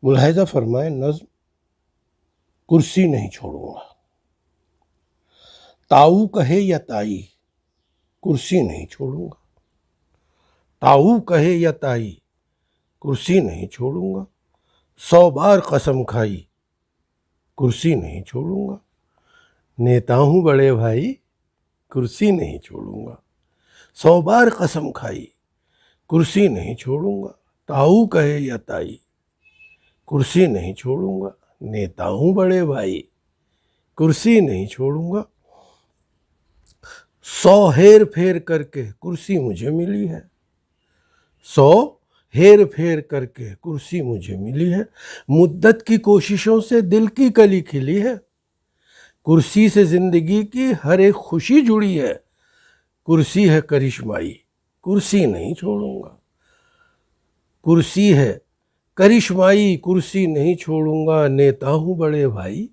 मुलाहिजा फरमाए नज़्म कुर्सी नहीं छोड़ूंगा। ताऊ कहे या ताई कुर्सी नहीं छोड़ूंगा। ताऊ कहे या ताई कुर्सी नहीं छोड़ूंगा। 100 बार कसम खाई कुर्सी नहीं छोड़ूंगा। नेता हूं बड़े भाई कुर्सी नहीं छोड़ूंगा। 100 बार कसम खाई कुर्सी नहीं छोड़ूंगा। ताऊ कहे या ताई कुर्सी नहीं छोड़ूंगा। नेता हूं बड़े भाई कुर्सी नहीं छोड़ूंगा। 100 हेर फेर करके कुर्सी मुझे मिली है। 100 हेर फेर करके कुर्सी मुझे मिली है। मुद्दत की कोशिशों से दिल की कली खिली है। कुर्सी से जिंदगी की हर एक खुशी जुड़ी है। कुर्सी है करिश्माई कुर्सी नहीं छोड़ूंगा। कुर्सी है करिश्माई कुर्सी नहीं छोड़ूंगा। नेता हूं बड़े भाई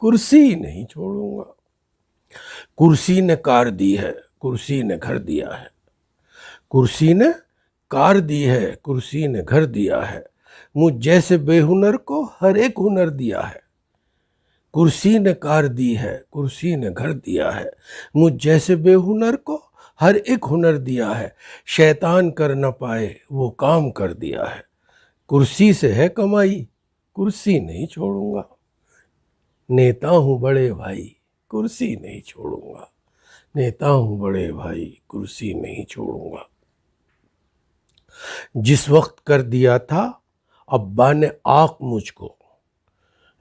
कुर्सी नहीं छोड़ूंगा। कुर्सी ने कार दी है कुर्सी ने घर दिया है। कुर्सी ने कार दी है कुर्सी ने घर दिया है। मुझ जैसे बेहुनर को हर एक हुनर दिया है। कुर्सी ने कार दी है कुर्सी ने घर दिया है। मुझ जैसे बेहुनर को हर एक हुनर दिया है। शैतान कर न पाए वो काम कर दिया है। कुर्सी से है कमाई कुर्सी नहीं छोड़ूंगा। नेता हूं बड़े भाई कुर्सी नहीं छोड़ूंगा। नेता हूं बड़े भाई कुर्सी नहीं छोड़ूंगा। जिस वक्त कर दिया था अब्बा ने आँख मुझको।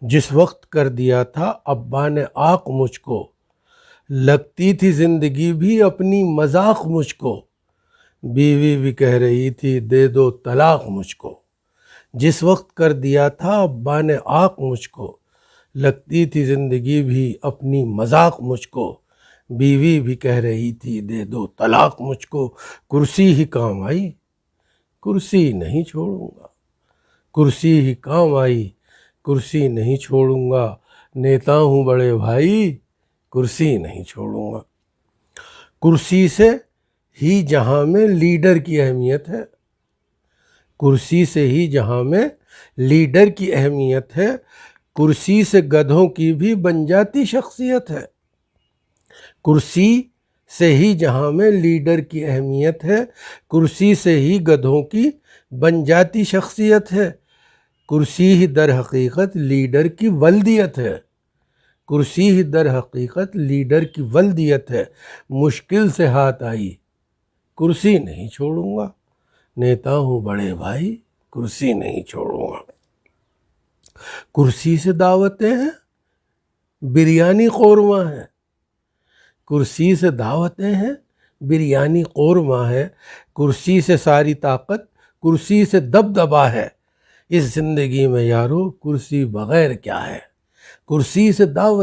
जिस वक्त कर दिया था अब्बा ने आँख मुझको। लगती थी जिंदगी भी अपनी मजाक मुझको। बीवी भी कह रही थी दे दो तलाक मुझको। जिस वक्त कर दिया था अब्बा ने आँख मुझको। लगती थी जिंदगी भी अपनी मजाक मुझको। बीवी भी कह रही थी दे दो तलाक मुझको। कुर्सी ही काम आई कुर्सी नहीं छोड़ूंगा। कुर्सी ही काम आई कुर्सी नहीं छोड़ूंगा। नेता हूं बड़े भाई कुर्सी नहीं छोड़ूंगा। कुर्सी से ही जहां में लीडर की अहमियत है। कुर्सी से ही जहां में लीडर की अहमियत है। कुर्सी से गधों की भी बन जाती शख्सियत है। कुर्सी से ही जहां में लीडर की अहमियत है। कुर्सी से ही गधों की बन जाती शख्सियत है। कुर्सी ही दर हकीकत लीडर की वल्दियत है। कुर्सी ही दर हकीकत लीडर की वल्दियत है। मुश्किल से हाथ आई कुर्सी नहीं छोड़ूंगा। नेता हूं बड़े भाई कुर्सी नहीं छोड़ूंगा। कुर्सी से दावतें हैं बिरयानी कौरमा है। कुर्सी से दावतें हैं बिरयानी कौरमा है। कुर्सी से सारी ताकत कुर्सी से दबदबा है। इस जिंदगी में यारो कुर्सी बगैर क्या है। कुर्सी से दावत